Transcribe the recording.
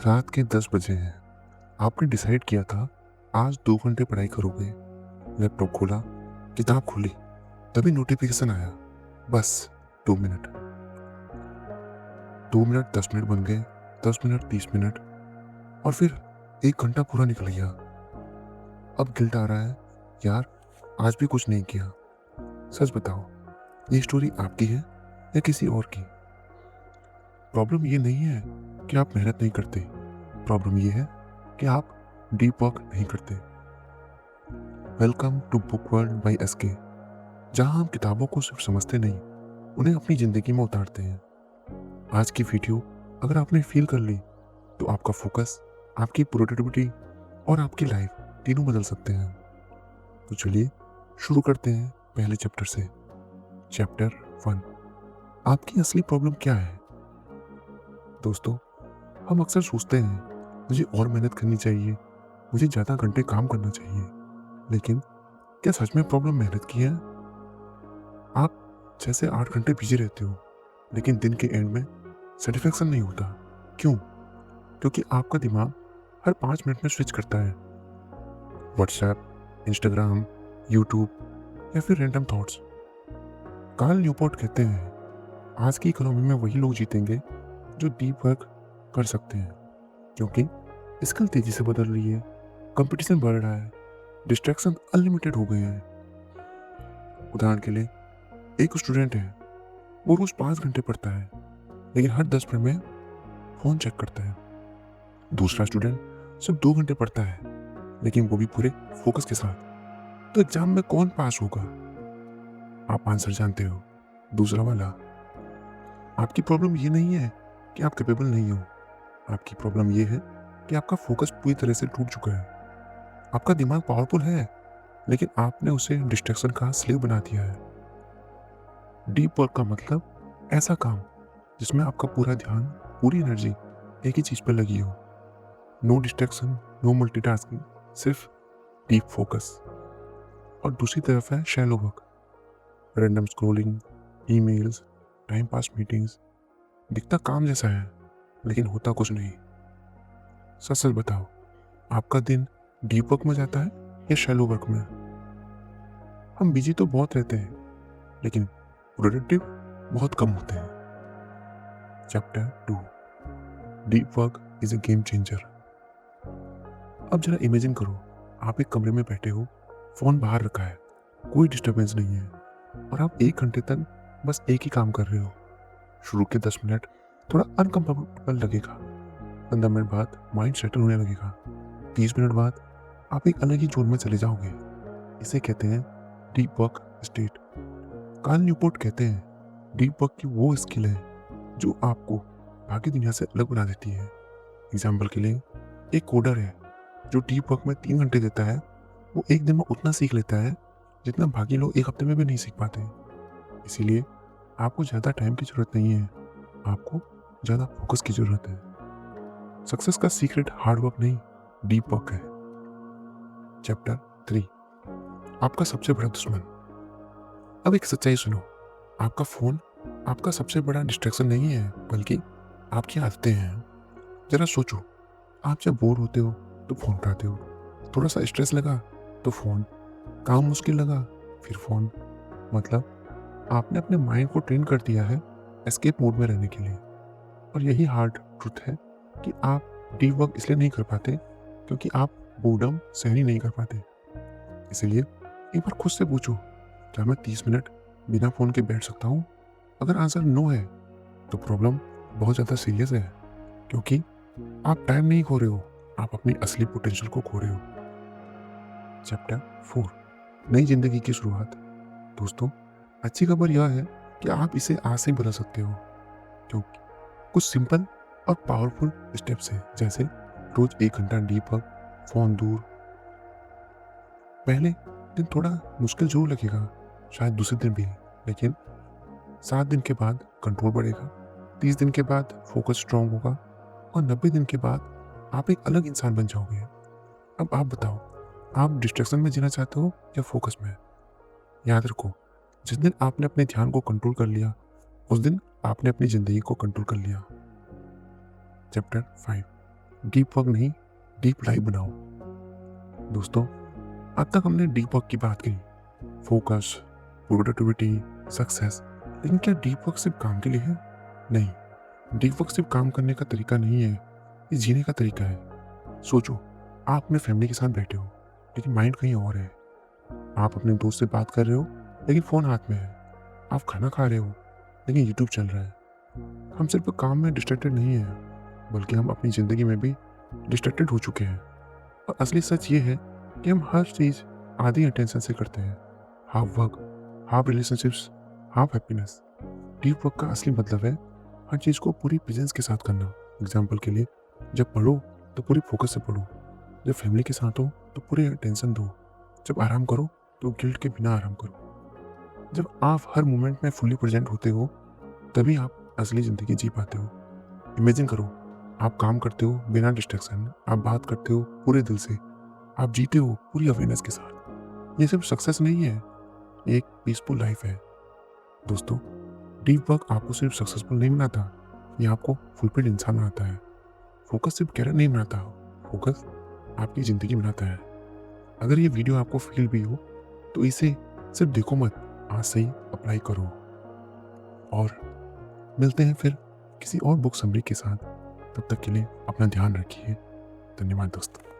रात के 10 बजे हैं। आपने डिसाइड किया था आज 2 घंटे पढ़ाई करोगे। लैपटॉप खोला, किताब खोली, तभी नोटिफिकेशन आया। बस 2 मिनट। 2 मिनट 10 मिनट बन गए, 10 मिनट 30 मिनट और फिर 1 घंटा पूरा निकल गया। अब गिल्ट आ रहा है, यार आज भी कुछ नहीं किया। सच बताओ, ये स्टोरी आपकी है या किसी और की? प्रॉब्लम ये नहीं है कि आप मेहनत नहीं करते। प्रॉब्लम ये है कि आप डीप वर्क नहीं करते। Welcome to book world by SK, जहां हम किताबों को सिर्फ समझते नहीं, उन्हें अपनी जिंदगी में उतारते हैं। आज की वीडियो अगर आपने फील कर ली तो आपका फोकस, आपकी प्रोडक्टिविटी और आपकी लाइफ तीनों बदल सकते हैं। तो चलिए शुरू करते हैं पहले चैप्टर से। चैप्टर 1, आपकी असली प्रॉब्लम क्या है? दोस्तों, हम अक्सर सोचते हैं मुझे और मेहनत करनी चाहिए, मुझे ज़्यादा घंटे काम करना चाहिए। लेकिन क्या सच में प्रॉब्लम मेहनत की है? आप जैसे 8 घंटे बिजी रहते हो, लेकिन दिन के एंड में सेटिस्फेक्शन नहीं होता। क्यों? क्योंकि आपका दिमाग हर 5 मिनट में स्विच करता है। व्हाट्सएप, इंस्टाग्राम, यूट्यूब या फिर रैंडम थॉट्स। कार्ल न्यूपोर्ट कहते हैं, आज की इकोनॉमी में वही लोग जीतेंगे जो डीप वर्क कर सकते हैं, क्योंकि स्किल तेजी से बदल रही है, कंपटीशन बढ़ रहा है, डिस्ट्रैक्शन अनलिमिटेड हो गए हैं। उदाहरण के लिए, एक स्टूडेंट है, वो रोज 5 घंटे पढ़ता है, लेकिन हर 10 मिनट में फोन चेक करता है। दूसरा स्टूडेंट सिर्फ 2 घंटे पढ़ता है, लेकिन वो भी पूरे फोकस के साथ। तो एग्जाम में कौन पास होगा? आप आंसर जानते हो, दूसरा वाला। आपकी प्रॉब्लम ये नहीं है कि आप कैपेबल नहीं हो, आपकी प्रॉब्लम ये है कि आपका फोकस पूरी तरह से टूट चुका है। आपका दिमाग पावरफुल है, लेकिन आपने उसे डिस्ट्रैक्शन का स्लेव बना दिया है। डीप वर्क का मतलब ऐसा काम जिसमें आपका पूरा ध्यान, पूरी एनर्जी एक ही चीज पर लगी हो। नो डिस्ट्रैक्शन, नो मल्टीटास्किंग, सिर्फ डीप फोकस। और दूसरी तरफ है shallow work, random scrolling, emails, time pass meetings. दिखता काम जैसा है, लेकिन होता कुछ नहीं। सच सच बताओ, आपका दिन डीप वर्क में जाता है या शैलो वर्क में? हम बिजी तो बहुत रहते हैं, लेकिन प्रोडक्टिव बहुत कम होते हैं। Chapter 2, deep work is a game changer. अब जरा इमेजिन करो, आप एक कमरे में बैठे हो, फोन बाहर रखा है, कोई डिस्टरबेंस नहीं है, और आप 1 घंटे तक बस एक ही काम कर रहे हो। शुरू के 10 मिनट थोड़ा अनकंफर्टेबल लगेगा, 15 मिनट बाद माइंड सेटल होने लगेगा, 30 मिनट बाद आप एक अलग ही जोन में चले जाओगे। इसे कहते हैं deep work state. Carl Newport कहते हैं, डीप वर्क की वो स्किल है जो आपको बाकी दुनिया से अलग बना देती है। एग्जाम्पल के लिए, एक कोडर है जो डीप वर्क में 3 घंटे देता है, वो एक दिन में उतना सीख लेता है जितना बाकी लोग एक हफ्ते में भी नहीं सीख पाते। इसीलिए आपको ज़्यादा टाइम की जरूरत नहीं है, आपको ज़्यादा फोकस की जरूरत है। सक्सेस का सीक्रेट हार्ड वर्क नहीं, डीप वर्क है। चैप्टर 3, आपका सबसे बड़ा दुश्मन। अब एक सच्चाई सुनो, आपका फोन आपका सबसे बड़ा डिस्ट्रैक्शन नहीं है, बल्कि आपकी आदतें हैं। जरा सोचो, आप जब बोर होते हो तो फोन उठाते हो, थोड़ा सा स्ट्रेस लगा तो फोन, काम मुश्किल लगा फिर फोन। मतलब आपने अपने माइंड को ट्रेन कर दिया है एस्केप मोड में रहने के लिए। और यही हार्ड ट्रुथ है कि आप डीप वर्क इसलिए नहीं कर पाते क्योंकि आप बोर्डम सहन ही नहीं कर पाते। इसलिए एक बार खुद से पूछो, क्या मैं 30 मिनट बिना फोन के बैठ सकता हूँ? अगर आंसर नो है तो प्रॉब्लम बहुत ज़्यादा सीरियस है, क्योंकि आप टाइम नहीं खो रहे हो, आप अपनी असली पोटेंशियल को खो रहे हो। चैप्टर 4, नई जिंदगी की शुरुआत। दोस्तों, अच्छी खबर यह है कि आप इसे आज से ही बदल सकते हो, क्योंकि कुछ सिंपल और पावरफुल स्टेप्स हैं, जैसे रोज 1 घंटा डीप वर्क, फोन दूर। पहले दिन थोड़ा मुश्किल जरूर लगेगा, शायद दूसरे दिन भी, लेकिन 7 दिन के बाद कंट्रोल बढ़ेगा, 30 दिन के बाद फोकस स्ट्रांग होगा, और 90 दिन के बाद आप एक अलग इंसान बन जाओगे। अब आप बताओ, आप डिस्ट्रैक्शन में जीना चाहते हो या फोकस में? याद रखो, जिस दिन आपने अपने ध्यान को कंट्रोल कर लिया, उस दिन आपने अपनी जिंदगी को कंट्रोल कर लिया। चैप्टर 5, डीप वर्क नहीं, डीप लाइफ बनाओ। दोस्तों, अब तक हमने डीप वर्क की बात की, फोकस, प्रोडक्टिविटी, सक्सेस। लेकिन क्या डीप वर्क सिर्फ काम के लिए है? नहीं, डीप वर्क सिर्फ काम करने का तरीका नहीं है, ये जीने का तरीका है। सोचो, आप अपने फैमिली के साथ बैठे हो, लेकिन माइंड कहीं और है। आप अपने दोस्त से बात कर रहे हो, लेकिन फ़ोन हाथ में है। आप खाना खा रहे हो, लेकिन यूट्यूब चल रहा है। हम सिर्फ काम में डिस्ट्रैक्टेड नहीं हैं, बल्कि हम अपनी ज़िंदगी में भी डिस्ट्रैक्टेड हो चुके हैं। और असली सच ये है कि हम हर चीज़ आधी अटेंशन से करते हैं। Half work, half relationships, half happiness. Deep work का असली मतलब है हर चीज़ को पूरी प्रेजेंस के साथ करना। एग्जाम्पल के लिए, जब पढ़ो तो पूरी फोकस से पढ़ो, जब फैमिली के साथ हो तो पूरी अटेंशन दो, जब आराम करो तो गिल्ट के बिना आराम करो। जब आप हर मोमेंट में फुल्ली प्रेजेंट होते हो, तभी आप असली ज़िंदगी जी पाते हो। इमेजिन करो, आप काम करते हो बिना डिस्ट्रैक्शन, आप बात करते हो पूरे दिल से, आप जीते हो पूरी अवेयरनेस के साथ। ये सिर्फ सक्सेस नहीं है, ये एक पीसफुल लाइफ है। दोस्तों, डीप वर्क आपको सिर्फ सक्सेसफुल नहीं बनाता, ये आपको फुलफिल्ड इंसान बनाता है। फोकस सिर्फ कैरियर नहीं बनाता, फोकस आपकी ज़िंदगी बनाता है। अगर ये वीडियो आपको फील भी हो, तो इसे सिर्फ देखो मत, आज से ही अप्लाई करो। और मिलते हैं फिर किसी और बुक समरी के साथ। तब तक के लिए अपना ध्यान रखिए। धन्यवाद दोस्तों।